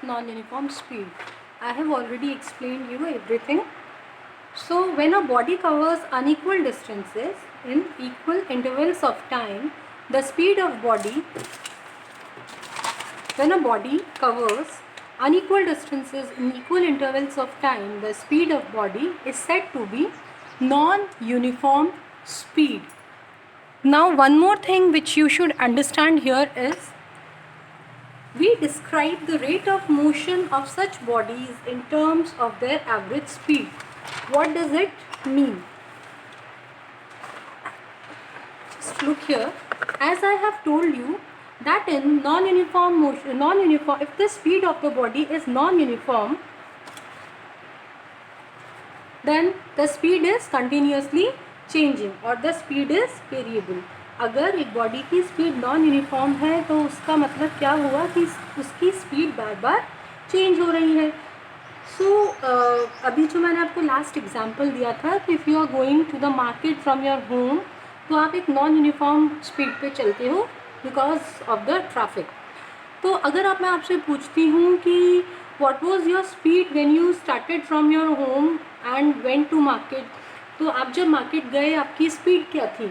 non-uniform speed. I have already explained you everything. So when a body covers unequal distances in equal intervals of time, the speed of body, when a body covers unequal distances in equal intervals of time, the speed of body is said to be non-uniform speed. Now one more thing which you should understand here is, we describe the rate of motion of such bodies in terms of their average speed. What does it mean? Just look here. As I have told you that in non-uniform motion, if the speed of the body is non-uniform, then the speed is continuously changing or the speed is variable. अगर एक body की speed non uniform है तो उसका मतलब क्या हुआ कि उसकी स्पीड बार बार चेंज हो रही है. सो अभी जो मैंने आपको लास्ट एग्जांपल दिया था कि if you are going to the market from your home, तो आप एक नॉन यूनिफॉर्म स्पीड पे चलते हो बिकॉज ऑफ द ट्रैफिक. तो अगर मैं आपसे पूछती हूँ कि what was your speed when you started from your home and went to market, तो आप जब मार्केट गए आपकी स्पीड क्या थी,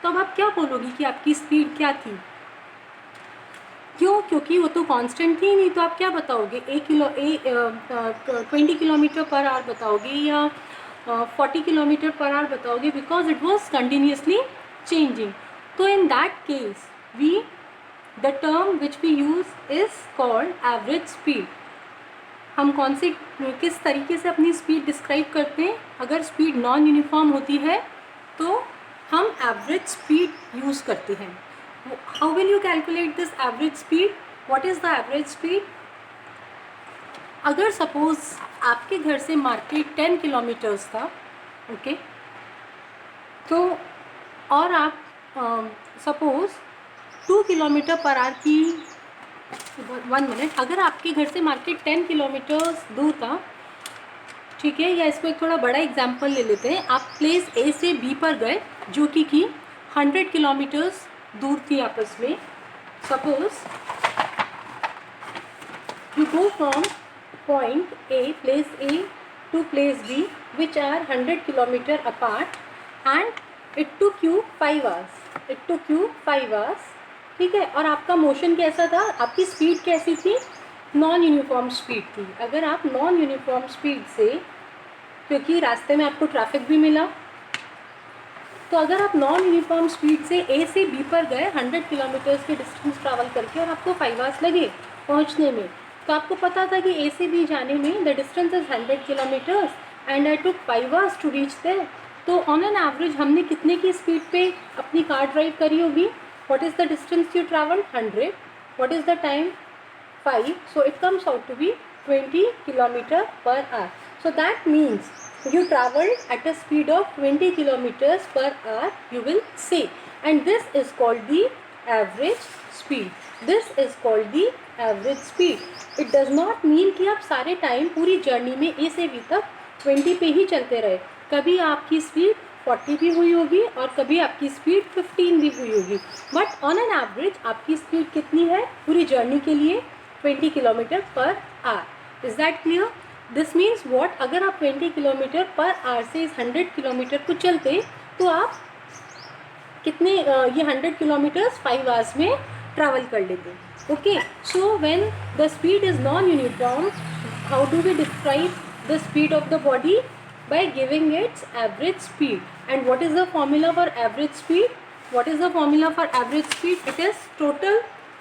तो अब आप क्या बोलोगी कि आपकी स्पीड क्या थी? क्यों? क्योंकि वो तो कांस्टेंट थी नहीं. तो आप क्या बताओगे? 20 किलोमीटर पर आवर बताओगे या 40 किलोमीटर पर आवर बताओगे, because it was continuously changing. तो in that case the term which we use is called average speed. हम किस तरीके से अपनी स्पीड डिस्क्राइब करते हैं? अगर स्पीड नॉन यूनिफॉर्म होती है तो हम एवरेज स्पीड यूज़ करते हैं. How will you calculate this average speed? What is the average speed? अगर सपोज आपके घर से मार्केट 10 किलोमीटर्स था, ओके, तो और आप सपोज 2 किलोमीटर पर आवर की 1 मिनट, अगर आपके घर से मार्केट 10 किलोमीटर्स दूर था, ठीक है, या इसको एक थोड़ा बड़ा एग्जाम्पल ले लेते हैं. आप प्लेस ए से बी पर गए जो कि 100 किलोमीटर्स दूर थी आपस में. Suppose you go from point A, place A to place B which are 100 kilometre apart and it took you 5 hours. ठीक है, और आपका मोशन कैसा था? आपकी स्पीड कैसी थी? नॉन यूनिफॉर्म स्पीड थी. अगर आप नॉन यूनिफॉर्म स्पीड से, क्योंकि रास्ते में आपको ट्रैफिक भी मिला, तो अगर आप नॉन यूनिफॉर्म स्पीड से ए से बी पर गए 100 किलोमीटर्स के डिस्टेंस ट्रैवल करके और आपको 5 आवर्स लगे पहुंचने में, तो आपको पता था कि ए से बी जाने में the distance is 100 kilometres and I took 5 hours to reach there. तो ऑन एन एवरेज हमने कितने की स्पीड पे अपनी कार ड्राइव करी होगी? What is the distance you traveled? 100. What is the time? 5. So it comes out to be 20 kilometer per hour. So that means you traveled at a speed of 20 kilometers per hour, you will say. And this is called the average speed. This is called the average speed. It does not mean कि आप सारे time पूरी journey में A से B तक 20 पे ही चलते रहे. कभी आपकी स्पीड 40 भी हुई होगी और कभी आपकी स्पीड 15 भी हुई होगी, बट ऑन एन एवरेज आपकी स्पीड कितनी है पूरी जर्नी के लिए? 20 kilometre per our. Is that clear? This means what? अगर आप 20 किलोमीटर पर आवर से इस 100 किलोमीटर को चलते तो आप कितने ये 100 किलोमीटर्स 5 आवर्स में ट्रैवल कर लेते. Okay, so when the speed is non uniform, how do we describe the speed of the body? By giving its average speed. And what is the formula for average speed? What is the formula for average speed? It is total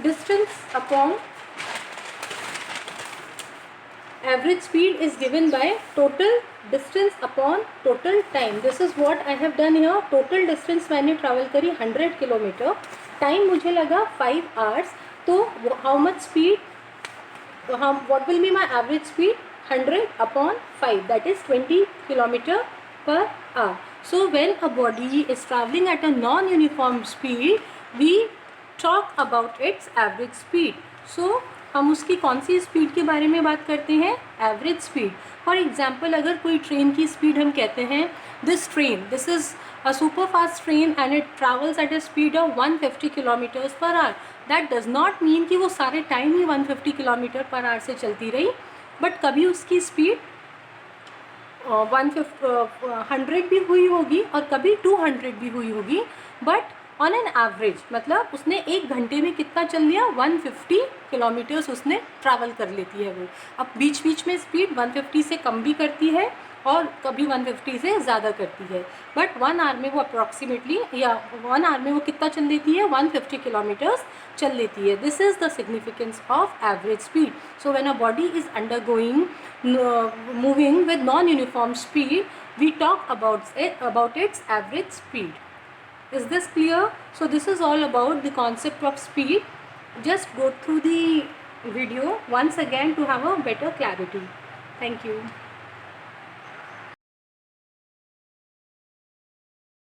distance upon average speed is given by total distance upon total time. This is what I have done here. Total distance मैंने travel करी 100 kilometre, time मुझे लगा 5 hours. तो how much speed? What will be my average speed? 100 upon 5, that is 20 kilometer per hour. So when a body is traveling at a non-uniform speed, we talk about its average speed. So हम उसकी कौन सी speed के बारे में बात करते हैं, average speed. For example अगर कोई ट्रेन की स्पीड हम कहते हैं this is a super fast train and it travels at a speed of 150 kilometres per hour, that does not mean कि वो सारे time he 150 kilometre per our से चलती रही, बट कभी उसकी स्पीड 100 भी हुई होगी और कभी 200 भी हुई होगी, बट ऑन एन एवरेज मतलब उसने 1 घंटे में कितना चल लिया, 150 किलोमीटर्स उसने ट्रैवल कर लेती है वो। अब बीच बीच में स्पीड 150 से कम भी करती है और कभी 150 से ज़्यादा करती है, बट 1 आवर में वो अप्रॉक्सीमेटली या 1 आवर में वो कितना चल लेती है, 150 किलोमीटर्स चल लेती है। This is the significance of average speed. So when a body is undergoing moving with non-uniform speed, we talk about its average speed. Is this clear? So this is all about the concept of speed. Just go through the video once again to have a better clarity. Thank you.